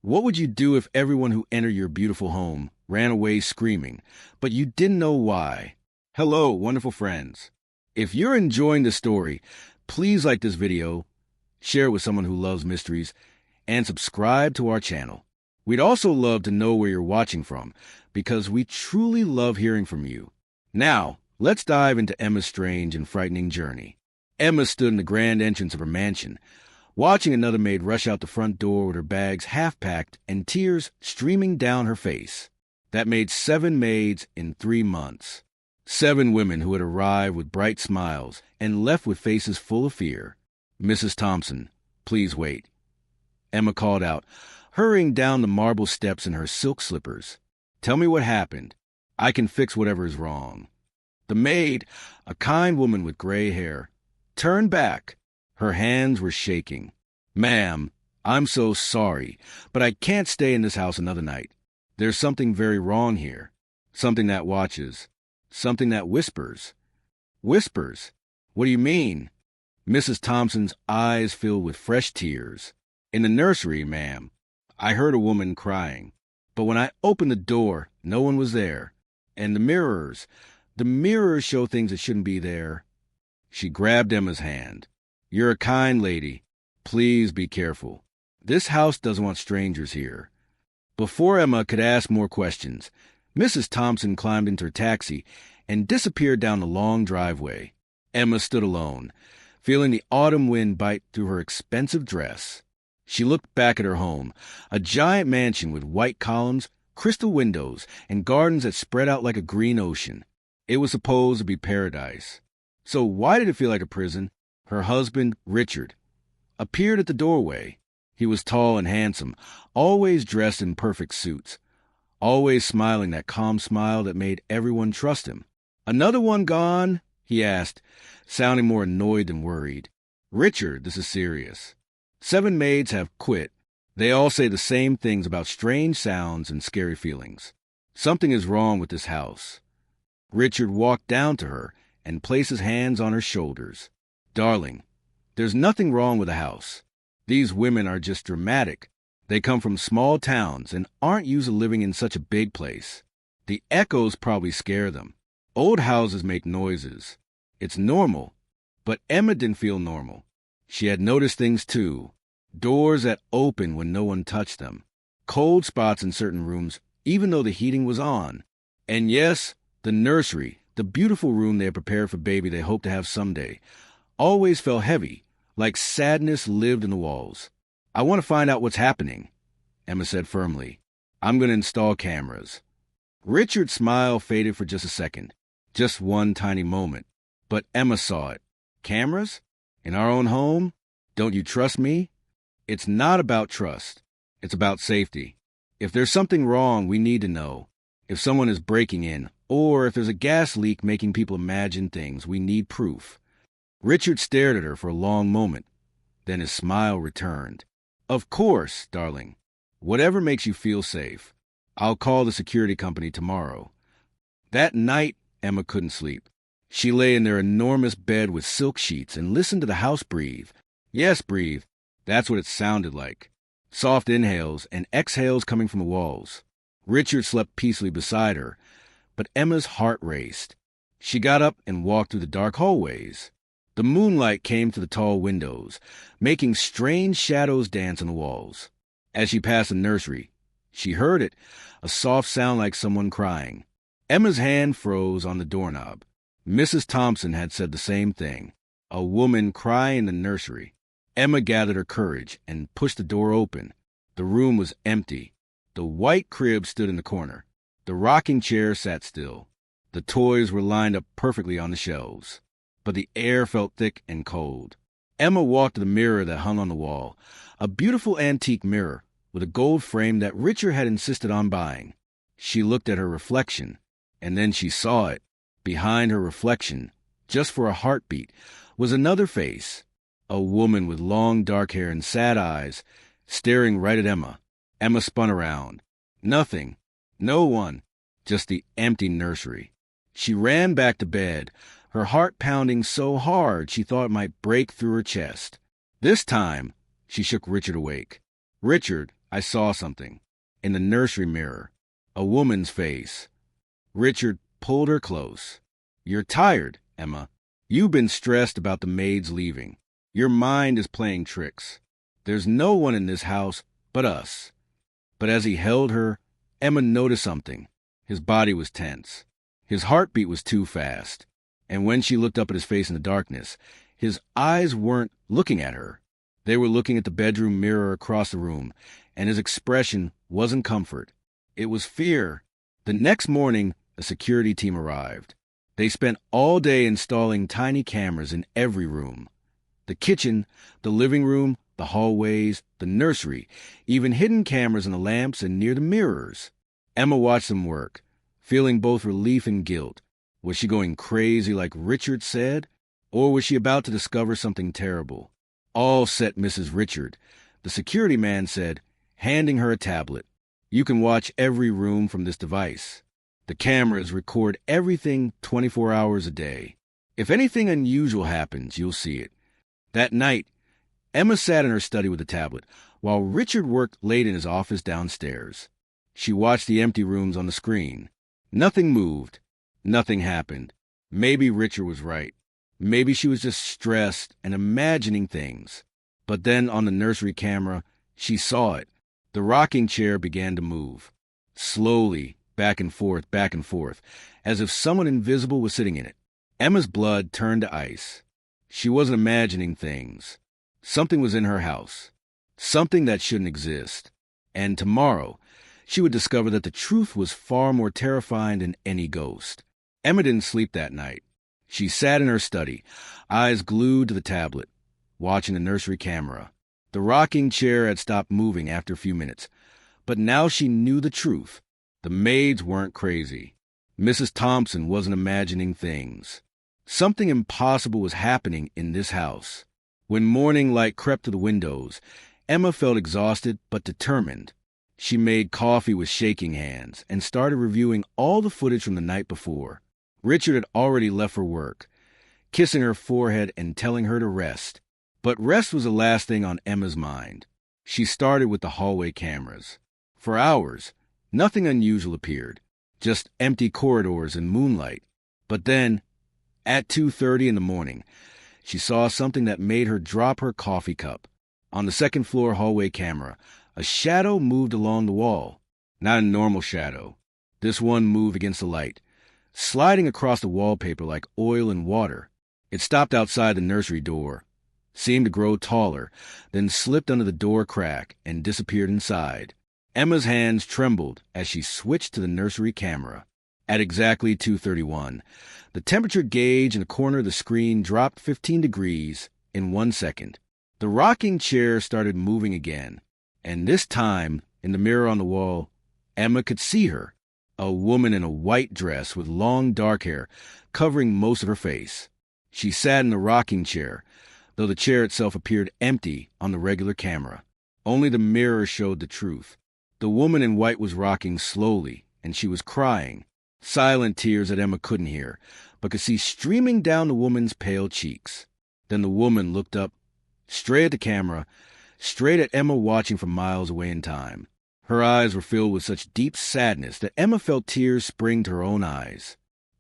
What would you do if everyone who entered your beautiful home ran away screaming, but you didn't know why? Hello, wonderful friends. If you're enjoying the story, please like this video, share it with someone who loves mysteries, and subscribe to our channel. We'd also love to know where you're watching from, because we truly love hearing from you. Now, let's dive into Emma's strange and frightening journey. Emma stood in the grand entrance of her mansion, watching another maid rush out the front door with her bags half-packed and tears streaming down her face. That made 7 maids in 3 months. 7 women who had arrived with bright smiles and left with faces full of fear. "Mrs. Thompson, please wait," Emma called out, hurrying down the marble steps in her silk slippers. "Tell me what happened. I can fix whatever is wrong." The maid, a kind woman with gray hair, turned back. Her hands were shaking. "Ma'am, I'm so sorry, but I can't stay in this house another night. There's something very wrong here. Something that watches. Something that whispers." "Whispers? What do you mean?" Mrs. Thompson's eyes filled with fresh tears. "In the nursery, ma'am. I heard a woman crying. But when I opened the door, no one was there. And the mirrors show things that shouldn't be there." She grabbed Emma's hand. "You're a kind lady. Please be careful. This house doesn't want strangers here." Before Emma could ask more questions, Mrs. Thompson climbed into her taxi and disappeared down the long driveway. Emma stood alone, feeling the autumn wind bite through her expensive dress. She looked back at her home, a giant mansion with white columns, crystal windows, and gardens that spread out like a green ocean. It was supposed to be paradise. So why did it feel like a prison? Her husband, Richard, appeared at the doorway. He was tall and handsome, always dressed in perfect suits, always smiling that calm smile that made everyone trust him. "Another one gone?" he asked, sounding more annoyed than worried. "Richard, this is serious. 7 maids have quit. They all say the same things about strange sounds and scary feelings. Something is wrong with this house." Richard walked down to her and placed his hands on her shoulders. "Darling, there's nothing wrong with the house. These women are just dramatic. They come from small towns and aren't used to living in such a big place. The echoes probably scare them. Old houses make noises. It's normal." But Emma didn't feel normal. She had noticed things too. Doors that opened when no one touched them. Cold spots in certain rooms, even though the heating was on. And yes, the nursery, the beautiful room they had prepared for baby they hoped to have someday, always felt heavy, like sadness lived in the walls. "I want to find out what's happening," Emma said firmly. "I'm going to install cameras." Richard's smile faded for just a second, just one tiny moment. But Emma saw it. "Cameras? In our own home? Don't you trust me?" "It's not about trust. It's about safety. If there's something wrong, we need to know. If someone is breaking in, or if there's a gas leak making people imagine things, we need proof." Richard stared at her for a long moment. Then his smile returned. "Of course, darling. Whatever makes you feel safe. I'll call the security company tomorrow." That night, Emma couldn't sleep. She lay in their enormous bed with silk sheets and listened to the house breathe. Yes, breathe. That's what it sounded like. Soft inhales and exhales coming from the walls. Richard slept peacefully beside her, but Emma's heart raced. She got up and walked through the dark hallways. The moonlight came through the tall windows, making strange shadows dance on the walls. As she passed the nursery, she heard it, a soft sound like someone crying. Emma's hand froze on the doorknob. Mrs. Thompson had said the same thing. A woman crying in the nursery. Emma gathered her courage and pushed the door open. The room was empty. The white crib stood in the corner. The rocking chair sat still. The toys were lined up perfectly on the shelves. But the air felt thick and cold. Emma walked to the mirror that hung on the wall, a beautiful antique mirror with a gold frame that Richard had insisted on buying. She looked at her reflection, and then she saw it. Behind her reflection, just for a heartbeat, was another face, a woman with long dark hair and sad eyes, staring right at Emma. Emma spun around. Nothing. No one. Just the empty nursery. She ran back to bed, her heart pounding so hard she thought it might break through her chest. This time, she shook Richard awake. "Richard, I saw something. In the nursery mirror. A woman's face. Richard pulled her close. You're tired, Emma. You've been stressed about the maids leaving. Your mind is playing tricks. There's no one in this house but us. But as he held her, Emma noticed something. His body was tense. His heartbeat was too fast. And when she looked up at his face in the darkness, his eyes weren't looking at her. They were looking at the bedroom mirror across the room, and his expression wasn't comfort. It was fear. The next morning, a security team arrived. They spent all day installing tiny cameras in every room. The kitchen, the living room, the hallways, the nursery, even hidden cameras in the lamps and near the mirrors. Emma watched them work, feeling both relief and guilt. Was she going crazy like Richard said? Or was she about to discover something terrible? All set, Mrs. Richard, the security man said, handing her a tablet. You can watch every room from this device. The cameras record everything 24 hours a day. If anything unusual happens, you'll see it. That night, Emma sat in her study with the tablet, while Richard worked late in his office downstairs. She watched the empty rooms on the screen. Nothing moved. Nothing happened. Maybe Richard was right. Maybe she was just stressed and imagining things. But then on the nursery camera, she saw it. The rocking chair began to move. Slowly, back and forth, as if someone invisible was sitting in it. Emma's blood turned to ice. She wasn't imagining things. Something was in her house. Something that shouldn't exist. And tomorrow, she would discover that the truth was far more terrifying than any ghost. Emma didn't sleep that night. She sat in her study, eyes glued to the tablet, watching the nursery camera. The rocking chair had stopped moving after a few minutes, but now she knew the truth. The maids weren't crazy. Mrs. Thompson wasn't imagining things. Something impossible was happening in this house. When morning light crept to the windows, Emma felt exhausted but determined. She made coffee with shaking hands and started reviewing all the footage from the night before. Richard had already left for work, kissing her forehead and telling her to rest. But rest was the last thing on Emma's mind. She started with the hallway cameras. For hours, nothing unusual appeared, just empty corridors and moonlight. But then, at 2:30 in the morning, she saw something that made her drop her coffee cup. On the second-floor hallway camera, a shadow moved along the wall. Not a normal shadow. This one moved against the light, sliding across the wallpaper like oil and water. It stopped outside the nursery door, seemed to grow taller, then slipped under the door crack and disappeared inside. Emma's hands trembled as she switched to the nursery camera. At exactly 2:31, the temperature gauge in the corner of the screen dropped 15 degrees in 1 second. The rocking chair started moving again, and this time, in the mirror on the wall, Emma could see her, a woman in a white dress with long dark hair covering most of her face. She sat in the rocking chair, though the chair itself appeared empty on the regular camera. Only the mirror showed the truth. The woman in white was rocking slowly, and she was crying. Silent tears that Emma couldn't hear, but could see streaming down the woman's pale cheeks. Then the woman looked up, straight at the camera, straight at Emma watching from miles away in time. Her eyes were filled with such deep sadness that Emma felt tears spring to her own eyes.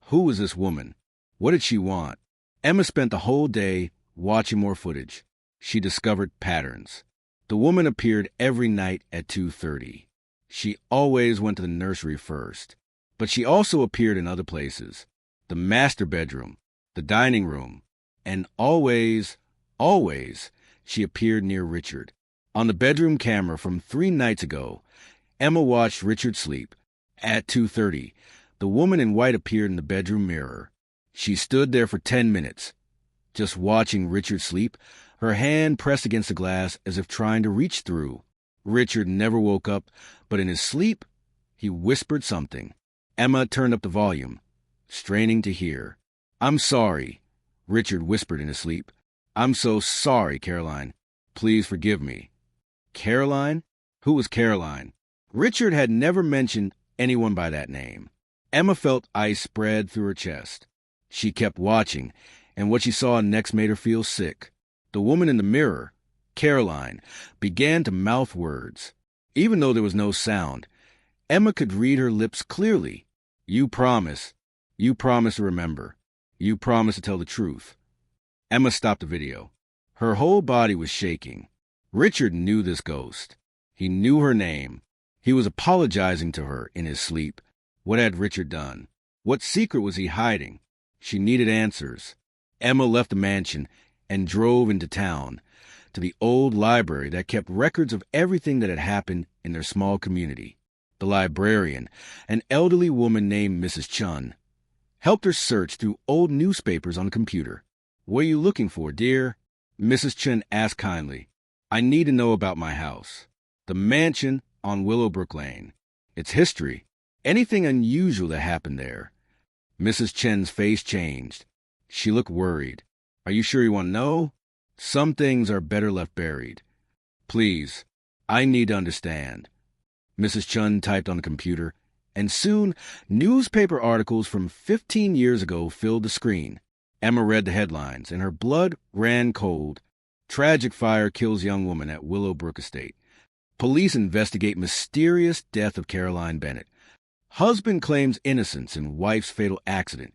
Who was this woman? What did she want? Emma spent the whole day watching more footage. She discovered patterns. The woman appeared every night at 2:30. She always went to the nursery first. But she also appeared in other places. The master bedroom, the dining room, and always, she appeared near Richard. On the bedroom camera from 3 nights ago, Emma watched Richard sleep. At 2:30, the woman in white appeared in the bedroom mirror. She stood there for 10 minutes, just watching Richard sleep, her hand pressed against the glass as if trying to reach through. Richard never woke up, but in his sleep, he whispered something. Emma turned up the volume, straining to hear. "I'm sorry," Richard whispered in his sleep. "I'm so sorry, Caroline. Please forgive me." Caroline? Who was Caroline? Richard had never mentioned anyone by that name. Emma felt ice spread through her chest. She kept watching, and what she saw next made her feel sick. The woman in the mirror, Caroline, began to mouth words. Even though there was no sound, Emma could read her lips clearly. You promise. You promise to remember. You promise to tell the truth. Emma stopped the video. Her whole body was shaking. Richard knew this ghost. He knew her name. He was apologizing to her in his sleep. What had Richard done? What secret was he hiding? She needed answers. Emma left the mansion and drove into town, to the old library that kept records of everything that had happened in their small community. The librarian, an elderly woman named Mrs. Chun, helped her search through old newspapers on the computer. "What are you looking for, dear?" Mrs. Chun asked kindly. "I need to know about my house. The mansion on Willowbrook Lane. Its history. Anything unusual that happened there." Mrs. Chen's face changed. She looked worried. "Are you sure you want to know? Some things are better left buried. Please, I need to understand." Mrs. Chun typed on the computer, and soon newspaper articles from 15 years ago filled the screen. Emma read the headlines, and her blood ran cold. Tragic fire kills young woman at Willowbrook Estate. Police investigate mysterious death of Caroline Bennett. Husband claims innocence in wife's fatal accident.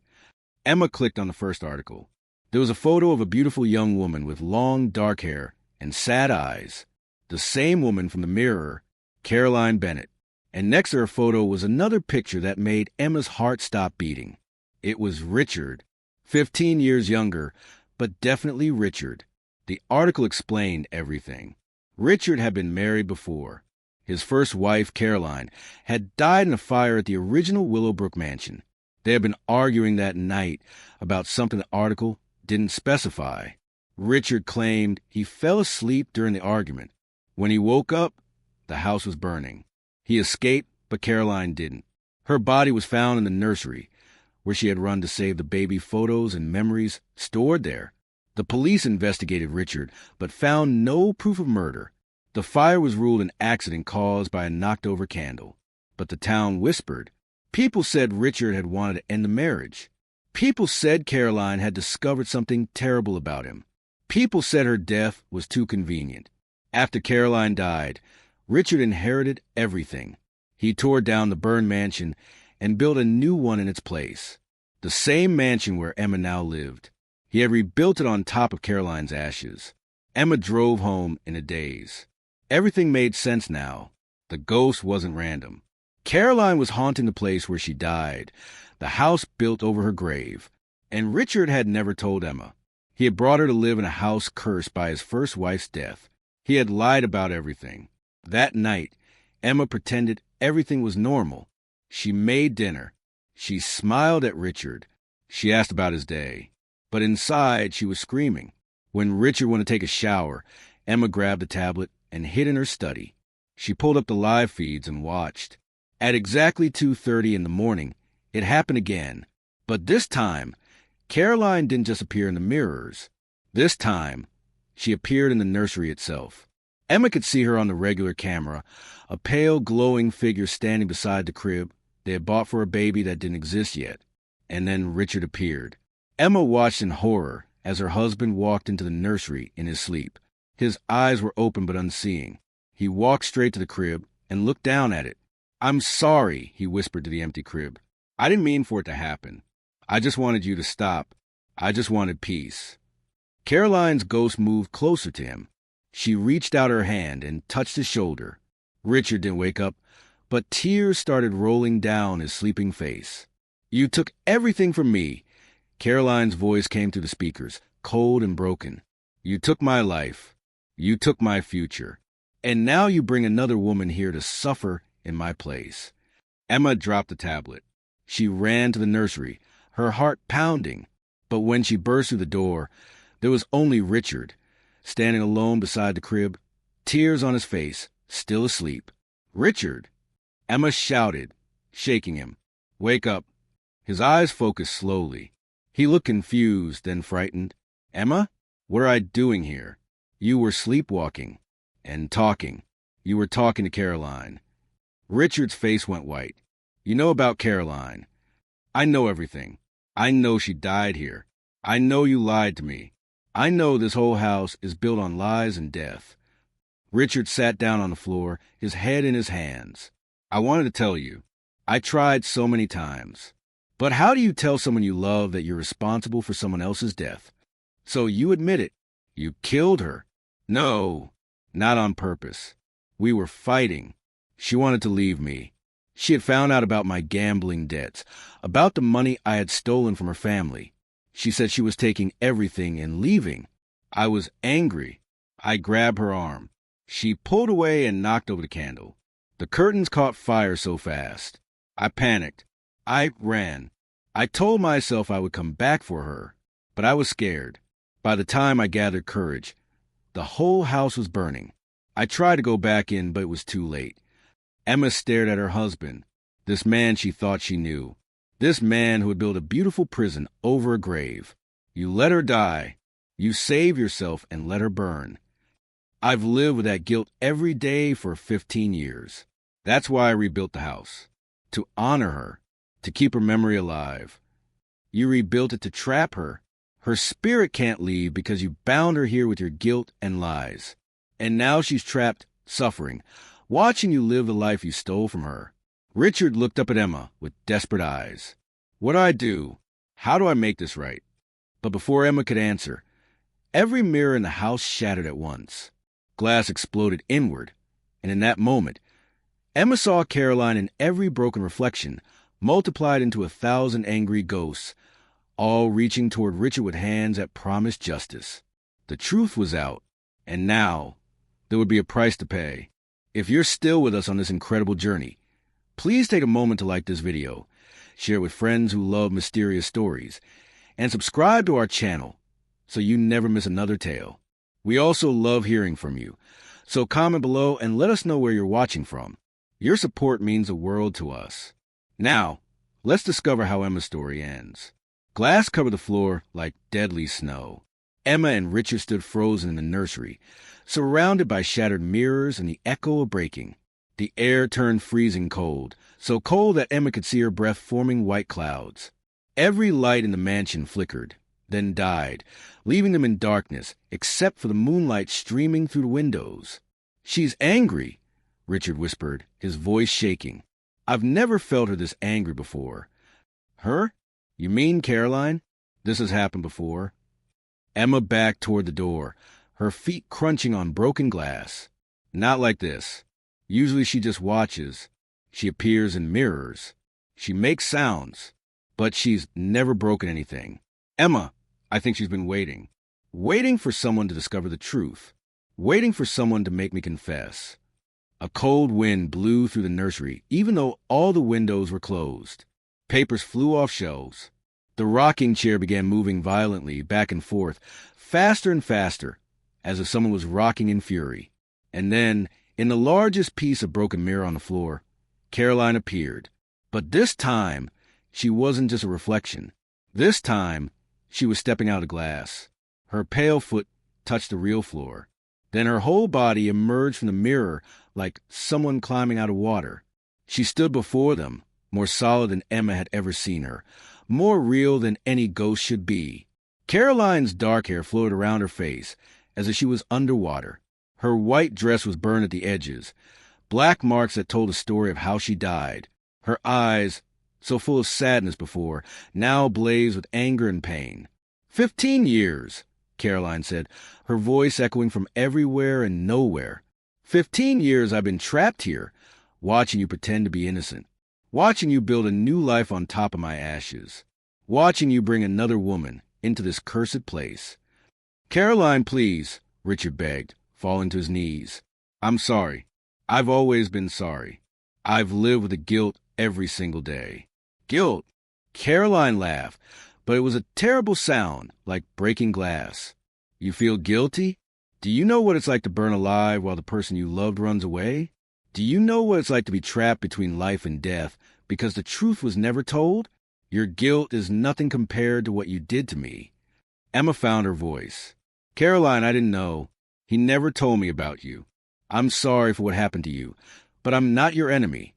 Emma clicked on the first article. There was a photo of a beautiful young woman with long dark hair and sad eyes. The same woman from the Mirror, Caroline Bennett. And next to her photo was another picture that made Emma's heart stop beating. It was Richard, 15 years younger, but definitely Richard. The article explained everything. Richard had been married before. His first wife, Caroline, had died in a fire at the original Willowbrook mansion. They had been arguing that night about something the article didn't specify. Richard claimed he fell asleep during the argument. When he woke up, the house was burning. He escaped, but Caroline didn't. Her body was found in the nursery, where she had run to save the baby photos and memories stored there. The police investigated Richard, but found no proof of murder. The fire was ruled an accident caused by a knocked-over candle. But the town whispered. People said Richard had wanted to end the marriage. People said Caroline had discovered something terrible about him. People said her death was too convenient. After Caroline died, Richard inherited everything. He tore down the burned mansion and built a new one in its place. The same mansion where Emma now lived. He had rebuilt it on top of Caroline's ashes. Emma drove home in a daze. Everything made sense now. The ghost wasn't random. Caroline was haunting the place where she died, the house built over her grave. And Richard had never told Emma. He had brought her to live in a house cursed by his first wife's death. He had lied about everything. That night, Emma pretended everything was normal. She made dinner. She smiled at Richard. She asked about his day. But inside, she was screaming. When Richard wanted to take a shower, Emma grabbed the tablet and hid in her study. She pulled up the live feeds and watched. At exactly 2:30 in the morning, it happened again. But this time, Caroline didn't just appear in the mirrors. This time, she appeared in the nursery itself. Emma could see her on the regular camera, a pale, glowing figure standing beside the crib they had bought for a baby that didn't exist yet. And then Richard appeared. Emma watched in horror as her husband walked into the nursery in his sleep. His eyes were open but unseeing. He walked straight to the crib and looked down at it. "I'm sorry," he whispered to the empty crib. "I didn't mean for it to happen. I just wanted you to stop. I just wanted peace." Caroline's ghost moved closer to him. She reached out her hand and touched his shoulder. Richard didn't wake up, but tears started rolling down his sleeping face. "You took everything from me." Caroline's voice came through the speakers, cold and broken. "You took my life. You took my future. And now you bring another woman here to suffer in my place." Emma dropped the tablet. She ran to the nursery, her heart pounding. But when she burst through the door, there was only Richard, standing alone beside the crib, tears on his face, still asleep. "Richard!" Emma shouted, shaking him. "Wake up." His eyes focused slowly. He looked confused, then frightened. "Emma, what are I doing here?" "You were sleepwalking and talking. You were talking to Caroline." Richard's face went white. "You know about Caroline." "I know everything. I know she died here. I know you lied to me. I know this whole house is built on lies and death." Richard sat down on the floor, his head in his hands. I wanted to tell you. I tried so many times. But how do you tell someone you love that you're responsible for someone else's death? So you admit it. You killed her. No, not on purpose. We were fighting. She wanted to leave me. She had found out about my gambling debts, about the money I had stolen from her family. She said she was taking everything and leaving. I was angry. I grabbed her arm. She pulled away and knocked over the candle. The curtains caught fire so fast. I panicked. I ran. I told myself I would come back for her, but I was scared. By the time I gathered courage, the whole house was burning. I tried to go back in, but it was too late. Emma stared at her husband, this man she thought she knew, this man who had built a beautiful prison over a grave. You let her die. You save yourself and let her burn. I've lived with that guilt every day for 15 years. That's why I rebuilt the house. To honor her. To keep her memory alive. You rebuilt it to trap her. Her spirit can't leave because you bound her here with your guilt and lies. And now she's trapped, suffering, watching you live the life you stole from her. Richard looked up at Emma with desperate eyes. What do I do? How do I make this right? But before Emma could answer, every mirror in the house shattered at once. Glass exploded inward, and in that moment, Emma saw Caroline in every broken reflection, multiplied into 1,000 angry ghosts, all reaching toward Richard with hands that promised justice. The truth was out, and now there would be a price to pay. If you're still with us on this incredible journey, please take a moment to like this video, share it with friends who love mysterious stories, and subscribe to our channel so you never miss another tale. We also love hearing from you, so comment below and let us know where you're watching from. Your support means the world to us. Now, let's discover how Emma's story ends. Glass covered the floor like deadly snow. Emma and Richard stood frozen in the nursery, surrounded by shattered mirrors and the echo of breaking. The air turned freezing cold, so cold that Emma could see her breath forming white clouds. Every light in the mansion flickered, then died, leaving them in darkness, except for the moonlight streaming through the windows. She's angry, Richard whispered, his voice shaking. I've never felt her this angry before. Her? You mean Caroline? This has happened before. Emma backed toward the door, her feet crunching on broken glass. Not like this. Usually she just watches. She appears in mirrors. She makes sounds. But she's never broken anything. Emma, I think she's been waiting. Waiting for someone to discover the truth. Waiting for someone to make me confess. A cold wind blew through the nursery, even though all the windows were closed. Papers flew off shelves. The rocking chair began moving violently back and forth, faster and faster, as if someone was rocking in fury. And then, in the largest piece of broken mirror on the floor, Caroline appeared. But this time, she wasn't just a reflection. This time, she was stepping out of glass. Her pale foot touched the real floor. Then her whole body emerged from the mirror like someone climbing out of water. She stood before them, more solid than Emma had ever seen her, more real than any ghost should be. Caroline's dark hair floated around her face, as if she was underwater. Her white dress was burned at the edges, black marks that told a story of how she died. Her eyes, so full of sadness before, now blazed with anger and pain. 15 years, Caroline said, her voice echoing from everywhere and nowhere. 15 years I've been trapped here, watching you pretend to be innocent, watching you build a new life on top of my ashes, watching you bring another woman into this cursed place. Caroline, please, Richard begged, falling to his knees. I'm sorry. I've always been sorry. I've lived with the guilt every single day. Guilt? Caroline laughed, but it was a terrible sound, like breaking glass. You feel guilty? Do you know what it's like to burn alive while the person you loved runs away? Do you know what it's like to be trapped between life and death because the truth was never told? Your guilt is nothing compared to what you did to me. Emma found her voice. Caroline, I didn't know. He never told me about you. I'm sorry for what happened to you, but I'm not your enemy.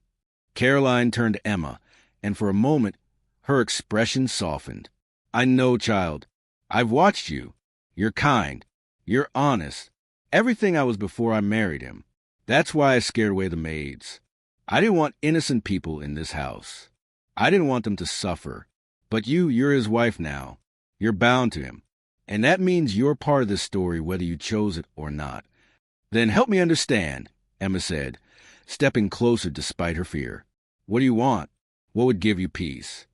Caroline turned to Emma, and for a moment, her expression softened. I know, child. I've watched you. You're kind. You're honest. Everything I was before I married him. That's why I scared away the maids. I didn't want innocent people in this house. I didn't want them to suffer. But you're his wife now. You're bound to him. And that means you're part of this story whether you chose it or not. Then help me understand, Emma said, stepping closer despite her fear. What do you want? What would give you peace?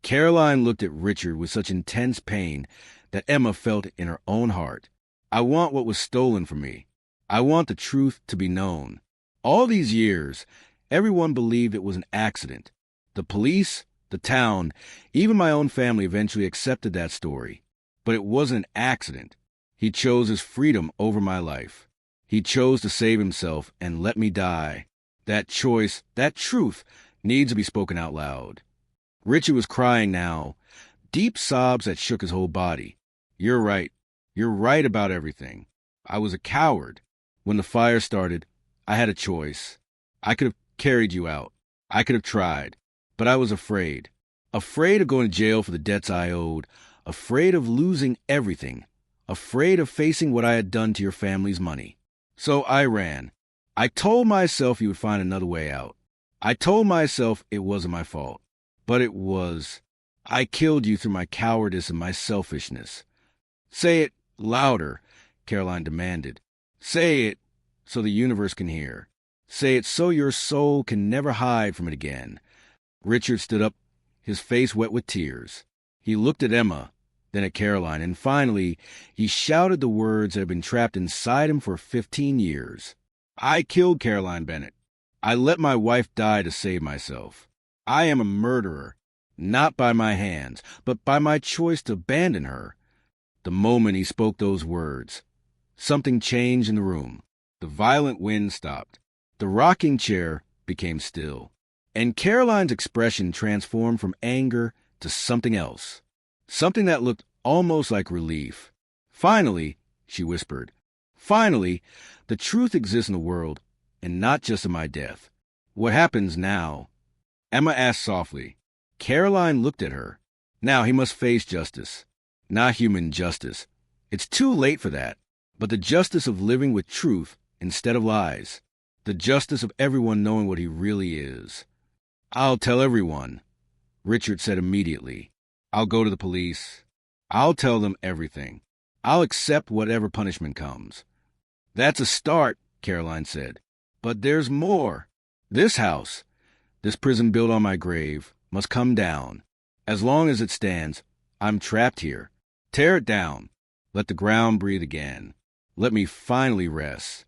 Caroline looked at Richard with such intense pain that Emma felt it in her own heart. I want what was stolen from me. I want the truth to be known. All these years, everyone believed it was an accident. The police, the town, even my own family eventually accepted that story. But it wasn't an accident. He chose his freedom over my life. He chose to save himself and let me die. That choice, that truth, needs to be spoken out loud. Richard was crying now, deep sobs that shook his whole body. You're right. You're right about everything. I was a coward. When the fire started, I had a choice. I could have carried you out. I could have tried. But I was afraid. Afraid of going to jail for the debts I owed. Afraid of losing everything. Afraid of facing what I had done to your family's money. So I ran. I told myself you would find another way out. I told myself it wasn't my fault. But it was. I killed you through my cowardice and my selfishness. Say it louder, Caroline demanded. Say it so the universe can hear. Say it so your soul can never hide from it again. Richard stood up, his face wet with tears. He looked at Emma, then at Caroline, and finally he shouted the words that had been trapped inside him for 15 years. I killed Caroline Bennett. I let my wife die to save myself. I am a murderer, not by my hands, but by my choice to abandon her. The moment he spoke those words, something changed in the room. The violent wind stopped. The rocking chair became still. And Caroline's expression transformed from anger to something else. Something that looked almost like relief. Finally, she whispered, finally, the truth exists in the world, and not just in my death. What happens now? Emma asked softly. Caroline looked at her. Now he must face justice. Not human justice. It's too late for that. But the justice of living with truth instead of lies. The justice of everyone knowing what he really is. I'll tell everyone, Richard said immediately. I'll go to the police. I'll tell them everything. I'll accept whatever punishment comes. That's a start, Caroline said. But there's more. This house, this prison built on my grave, must come down. As long as it stands, I'm trapped here. Tear it down. Let the ground breathe again. Let me finally rest.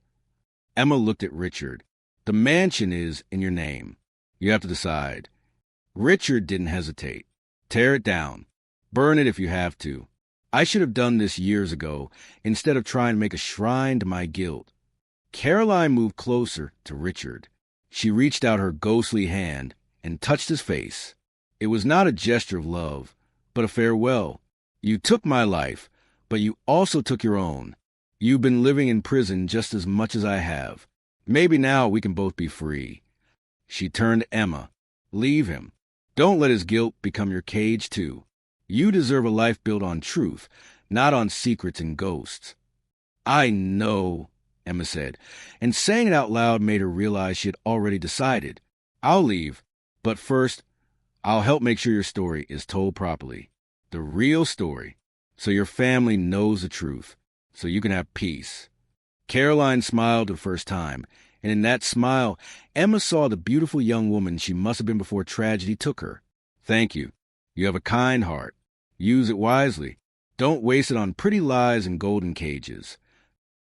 Emma looked at Richard. The mansion is in your name. You have to decide. Richard didn't hesitate. Tear it down. Burn it if you have to. I should have done this years ago, instead of trying to make a shrine to my guilt. Caroline moved closer to Richard. She reached out her ghostly hand and touched his face. It was not a gesture of love, but a farewell. You took my life, but you also took your own. You've been living in prison just as much as I have. Maybe now we can both be free. She turned to Emma. Leave him. Don't let his guilt become your cage, too. You deserve a life built on truth, not on secrets and ghosts. I know, Emma said, and saying it out loud made her realize she had already decided. I'll leave, but first, I'll help make sure your story is told properly. The real story, so your family knows the truth, so you can have peace. Caroline smiled the first time, and in that smile, Emma saw the beautiful young woman she must have been before tragedy took her. Thank you. You have a kind heart. Use it wisely. Don't waste it on pretty lies and golden cages.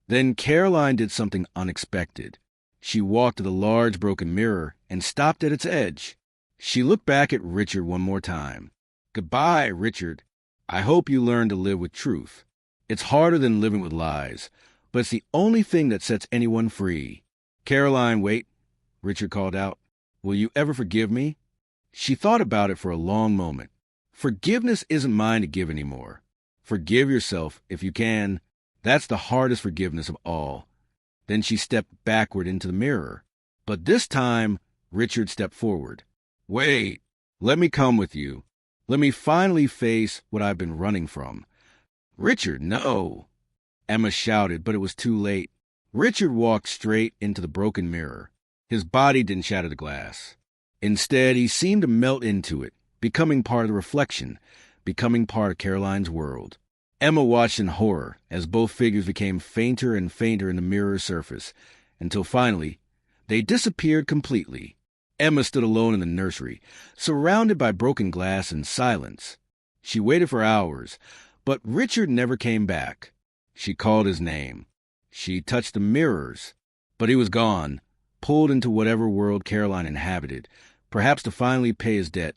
Then Caroline did something unexpected. She walked to the large broken mirror and stopped at its edge. She looked back at Richard one more time. Goodbye, Richard. I hope you learn to live with truth. It's harder than living with lies, but it's the only thing that sets anyone free. Caroline, wait, Richard called out. Will you ever forgive me? She thought about it for a long moment. Forgiveness isn't mine to give anymore. Forgive yourself if you can. That's the hardest forgiveness of all. Then she stepped backward into the mirror. But this time, Richard stepped forward. Wait, let me come with you. Let me finally face what I've been running from. Richard, no. Emma shouted, but it was too late. Richard walked straight into the broken mirror. His body didn't shatter the glass. Instead, he seemed to melt into it, becoming part of the reflection, becoming part of Caroline's world. Emma watched in horror as both figures became fainter and fainter in the mirror's surface, until finally, they disappeared completely. Emma stood alone in the nursery, surrounded by broken glass and silence. She waited for hours, but Richard never came back. She called his name. She touched the mirrors, but he was gone, pulled into whatever world Caroline inhabited, perhaps to finally pay his debt,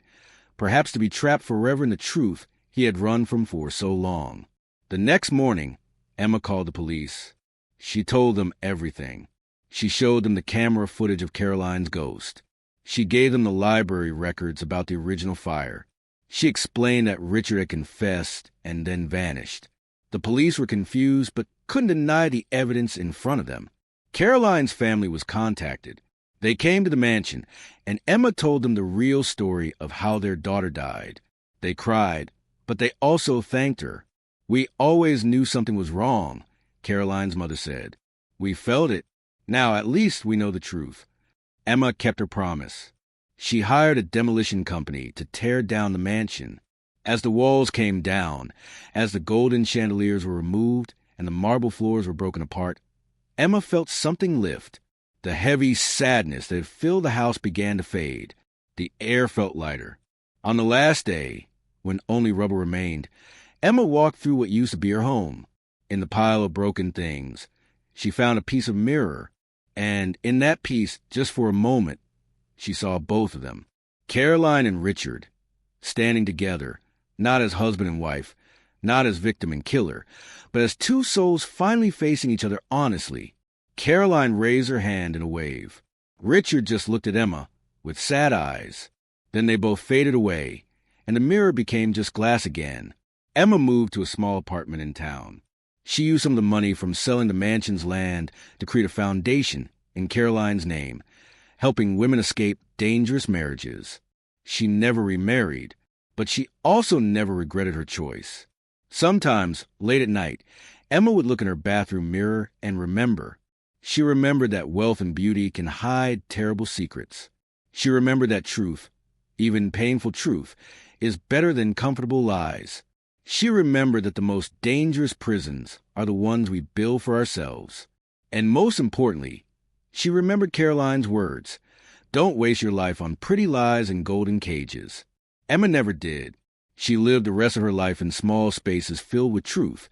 perhaps to be trapped forever in the truth he had run from for so long. The next morning, Emma called the police. She told them everything. She showed them the camera footage of Caroline's ghost. She gave them the library records about the original fire. She explained that Richard had confessed and then vanished. The police were confused but couldn't deny the evidence in front of them. Caroline's family was contacted. They came to the mansion, and Emma told them the real story of how their daughter died. They cried, but they also thanked her. "We always knew something was wrong," Caroline's mother said. "We felt it. Now at least we know the truth." Emma kept her promise. She hired a demolition company to tear down the mansion. As the walls came down, as the golden chandeliers were removed and the marble floors were broken apart, Emma felt something lift. The heavy sadness that had filled the house began to fade. The air felt lighter. On the last day, when only rubble remained, Emma walked through what used to be her home. In the pile of broken things, she found a piece of mirror, and in that piece, just for a moment, she saw both of them, Caroline and Richard, standing together, not as husband and wife, not as victim and killer, but as two souls finally facing each other honestly. Caroline raised her hand in a wave. Richard just looked at Emma with sad eyes. Then they both faded away, and the mirror became just glass again. Emma moved to a small apartment in town. She used some of the money from selling the mansion's land to create a foundation in Caroline's name, helping women escape dangerous marriages. She never remarried, but she also never regretted her choice. Sometimes, late at night, Emma would look in her bathroom mirror and remember. She remembered that wealth and beauty can hide terrible secrets. She remembered that truth, even painful truth, is better than comfortable lies. She remembered that the most dangerous prisons are the ones we build for ourselves. And most importantly, she remembered Caroline's words, "Don't waste your life on pretty lies and golden cages." Emma never did. She lived the rest of her life in small spaces filled with truth,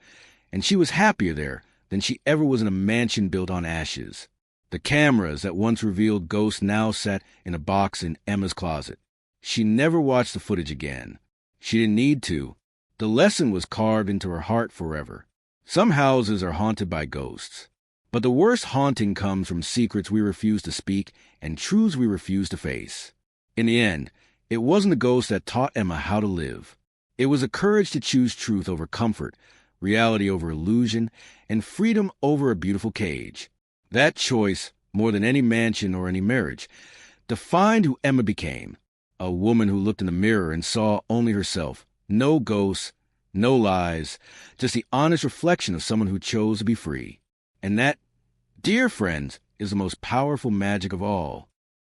and she was happier there than she ever was in a mansion built on ashes. The cameras that once revealed ghosts now sat in a box in Emma's closet. She never watched the footage again. She didn't need to. The lesson was carved into her heart forever. Some houses are haunted by ghosts, but the worst haunting comes from secrets we refuse to speak and truths we refuse to face. In the end, it wasn't the ghost that taught Emma how to live. It was the courage to choose truth over comfort, reality over illusion, and freedom over a beautiful cage. That choice, more than any mansion or any marriage, defined who Emma became. A woman who looked in the mirror and saw only herself. No ghosts, no lies, just the honest reflection of someone who chose to be free. And that, dear friends, is the most powerful magic of all.